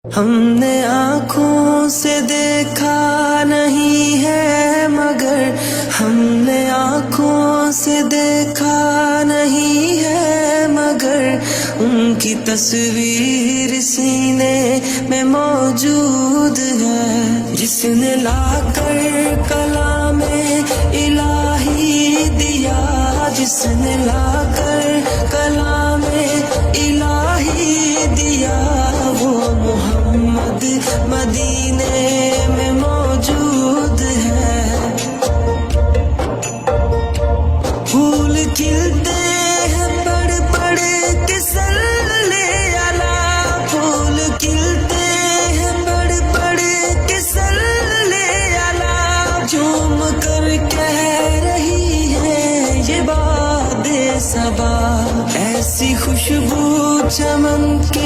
ہم نے آنکھوں سے دیکھا نہیں ہے مگر ہم نے آنکھوں سے دیکھا نہیں ہے مگر ان کی تصویر سینے میں موجود ہے، جس نے لا کر کلام الہی دیا، جس نے لا کر کلام الہی دیا، وہ محمد مدینے میں موجود ہے۔ پھول کھلتے ہیں پڑھ پڑھ کے صلی علی، پھول کھلتے ہیں پڑھ پڑھ کے صلی علی، جھوم کر کہہ رہی ہے یہ باد صبا، ایسی خوشبو چمن کے